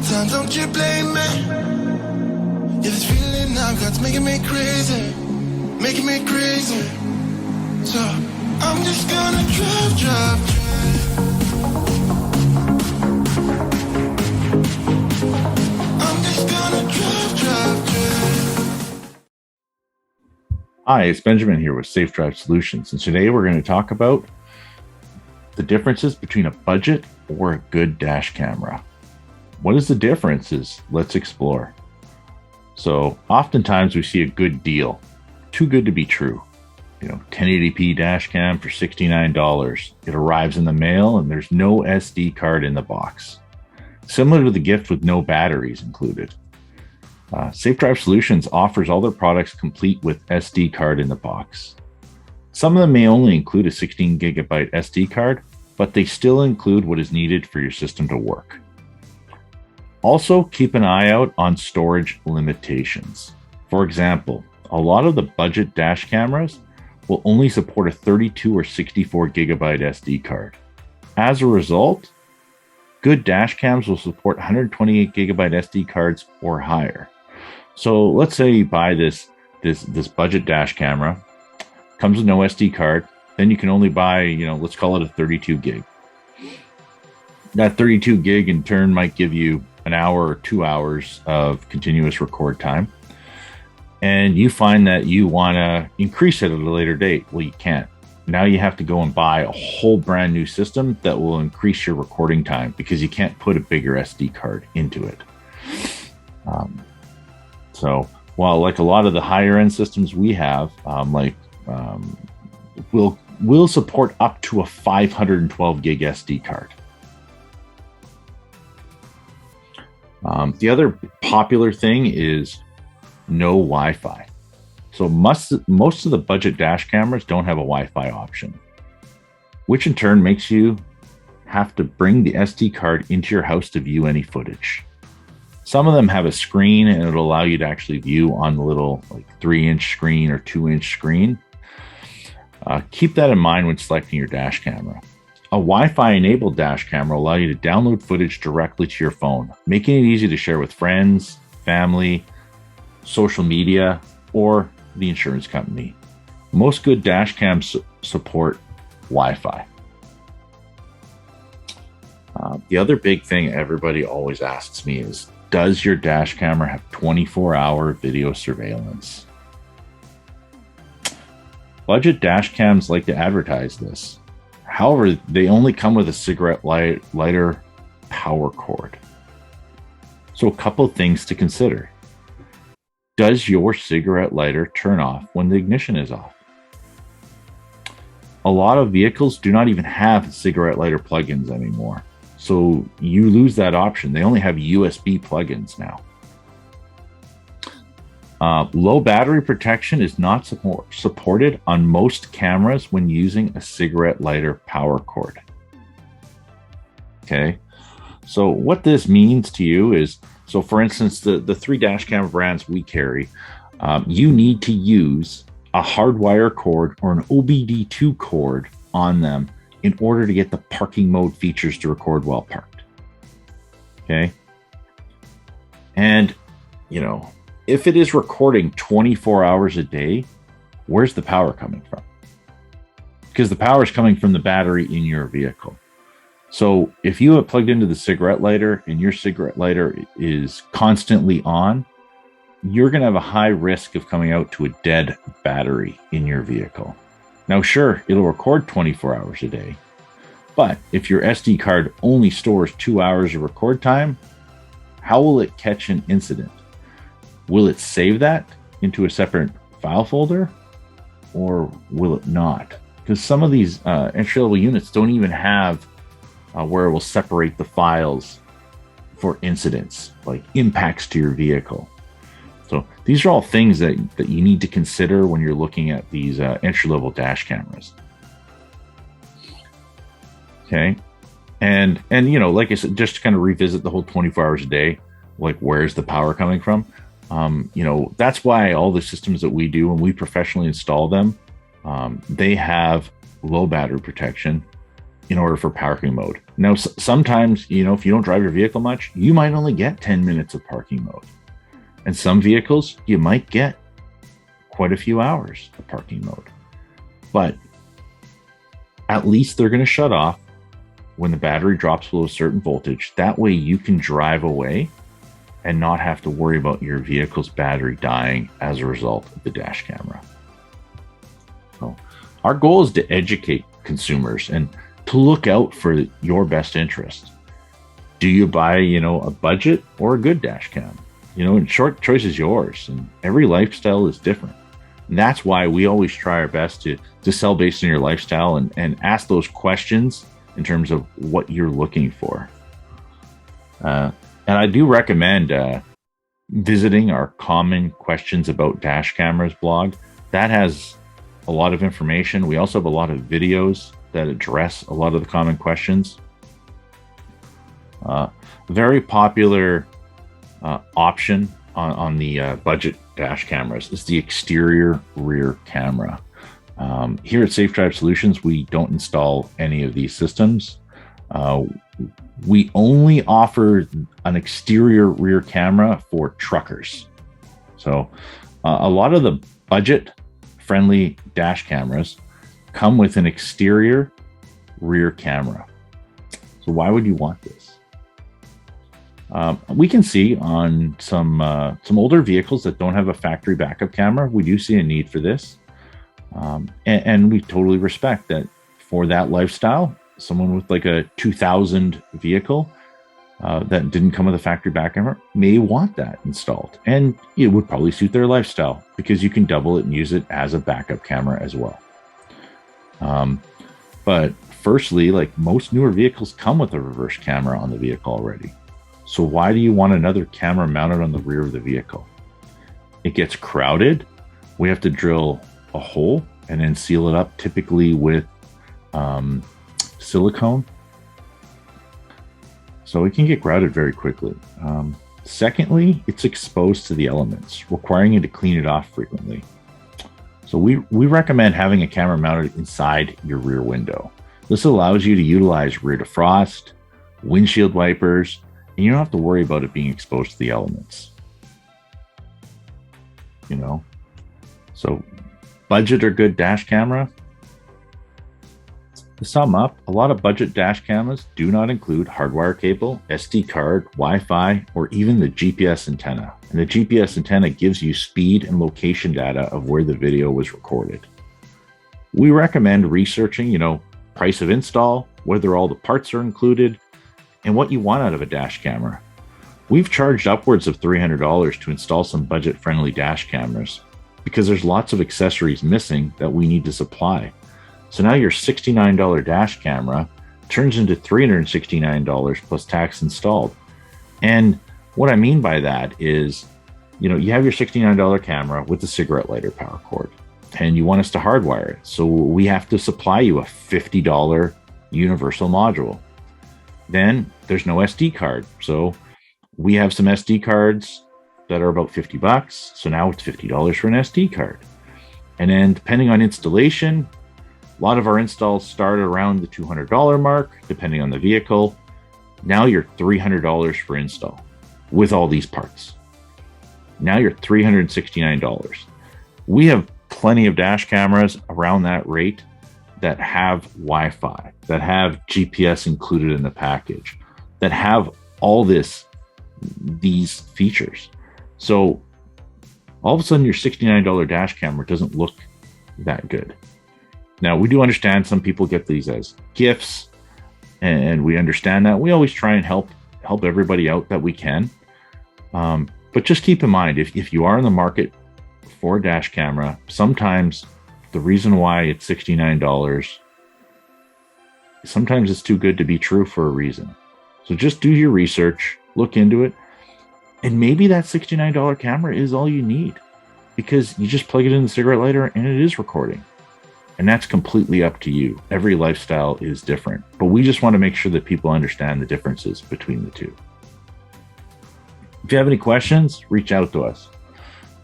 time, don't you blame me. Yeah, this feeling I've got's making me crazy, making me crazy. So I'm just gonna drive. I'm just gonna drive. Hi, it's Benjamin here with Safe Drive Solutions, and today we're going to talk about the differences between a budget or a good dash camera. What is the differences? Let's explore. So oftentimes we see a good deal, too good to be true. 1080p dash cam for $69. It arrives in the mail and there's no SD card in the box. Similar to the gift with no batteries included. Safe Drive Solutions offers all their products complete with SD card in the box. Some of them may only include a 16 gigabyte SD card, but they still include what is needed for your system to work. Also, keep an eye out on storage limitations. For example, a lot of the budget dash cameras will only support a 32 or 64 gigabyte SD card. As a result, good dash cams will support 128 gigabyte SD cards or higher. So let's say you buy this budget dash camera, comes with no SD card, then you can only buy, let's call it a 32 gig. That 32 gig in turn might give you an hour or 2 hours of continuous record time. And you find that you want to increase it at a later date. Well, you can't. Now you have to go and buy a whole brand new system that will increase your recording time because you can't put a bigger SD card into it. So while like a lot of the higher end systems we have, will support up to a 512 gig SD card. The other popular thing is no Wi-Fi. So most of the budget dash cameras don't have a Wi-Fi option, which in turn makes you have to bring the SD card into your house to view any footage. Some of them have a screen and it'll allow you to actually view on the little 3-inch screen or 2-inch screen. Keep that in mind when selecting your dash camera. A Wi-Fi enabled dash camera will allow you to download footage directly to your phone, making it easy to share with friends, family, social media, or the insurance company. Most good dash cams support Wi-Fi. The other big thing everybody always asks me is, does your dash camera have 24-hour video surveillance? Budget dash cams like to advertise this. However, they only come with a cigarette lighter power cord. So a couple of things to consider. Does your cigarette lighter turn off when the ignition is off? A lot of vehicles do not even have cigarette lighter plugins anymore. So you lose that option. They only have USB plugins now. Low battery protection is not supported on most cameras when using a cigarette lighter power cord. Okay, so what this means to you is, so for instance, the 3 dash camera brands we carry, you need to use a hardwire cord or an OBD2 cord on them in order to get the parking mode features to record while parked. Okay, and if it is recording 24 hours a day, where's the power coming from? Because the power is coming from the battery in your vehicle. So if you have plugged into the cigarette lighter and your cigarette lighter is constantly on, you're going to have a high risk of coming out to a dead battery in your vehicle. Now, sure, it'll record 24 hours a day, but if your SD card only stores 2 hours of record time, how will it catch an incident? Will it save that into a separate file folder, or will it not? Because some of these entry-level units don't even have where it will separate the files for incidents, like impacts to your vehicle. So these are all things that you need to consider when you're looking at these entry-level dash cameras. Okay, and like I said, just to kind of revisit the whole 24 hours a day, like where's the power coming from? That's why all the systems that we do, when we professionally install them, they have low battery protection in order for parking mode. Now, sometimes, if you don't drive your vehicle much, you might only get 10 minutes of parking mode. And some vehicles, you might get quite a few hours of parking mode. But at least they're going to shut off when the battery drops below a certain voltage. That way you can drive away and not have to worry about your vehicle's battery dying as a result of the dash camera. So our goal is to educate consumers and to look out for your best interest. Do you buy, a budget or a good dash cam? And short choice is yours, and every lifestyle is different. And that's why we always try our best to sell based on your lifestyle and ask those questions in terms of what you're looking for. And I do recommend visiting our Common Questions About Dash Cameras blog. That has a lot of information. We also have a lot of videos that address a lot of the common questions. Very popular option on the budget dash cameras is the exterior rear camera. Here at Safe Drive Solutions, we don't install any of these systems. We only offer an exterior rear camera for truckers. So a lot of the budget-friendly dash cameras come with an exterior rear camera. So why would you want this? We can see on some older vehicles that don't have a factory backup camera, we do see a need for this. And we totally respect that for that lifestyle. Someone with like a 2000 vehicle that didn't come with a factory backup camera may want that installed. And it would probably suit their lifestyle because you can double it and use it as a backup camera as well. But firstly, like most newer vehicles come with a reverse camera on the vehicle already. So why do you want another camera mounted on the rear of the vehicle? It gets crowded. We have to drill a hole and then seal it up, typically with silicone. So it can get crowded very quickly. Secondly, it's exposed to the elements, requiring you to clean it off frequently. So we recommend having a camera mounted inside your rear window. This allows you to utilize rear defrost, windshield wipers, and you don't have to worry about it being exposed to the elements. So budget or good dash camera. To sum up, a lot of budget dash cameras do not include hardwire cable, SD card, Wi-Fi, or even the GPS antenna. And the GPS antenna gives you speed and location data of where the video was recorded. We recommend researching, price of install, whether all the parts are included, and what you want out of a dash camera. We've charged upwards of $300 to install some budget-friendly dash cameras because there's lots of accessories missing that we need to supply. So now your $69 dash camera turns into $369 plus tax installed. And what I mean by that is, you have your $69 camera with the cigarette lighter power cord, and you want us to hardwire it. So we have to supply you a $50 universal module. Then there's no SD card. So we have some SD cards that are about $50. So now it's $50 for an SD card. And then depending on installation, a lot of our installs start around the $200 mark, depending on the vehicle. Now you're $300 for install with all these parts. Now you're $369. We have plenty of dash cameras around that rate that have Wi-Fi, that have GPS included in the package, that have all these features. So all of a sudden your $69 dash camera doesn't look that good. Now, we do understand some people get these as gifts, and we understand that. We always try and help everybody out that we can. But just keep in mind, if you are in the market for a dash camera, sometimes the reason why it's $69, sometimes it's too good to be true for a reason. So just do your research, look into it, and maybe that $69 camera is all you need because you just plug it in the cigarette lighter and it is recording. And that's completely up to you. Every lifestyle is different, but we just want to make sure that people understand the differences between the two. If you have any questions, reach out to us.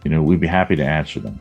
We'd be happy to answer them.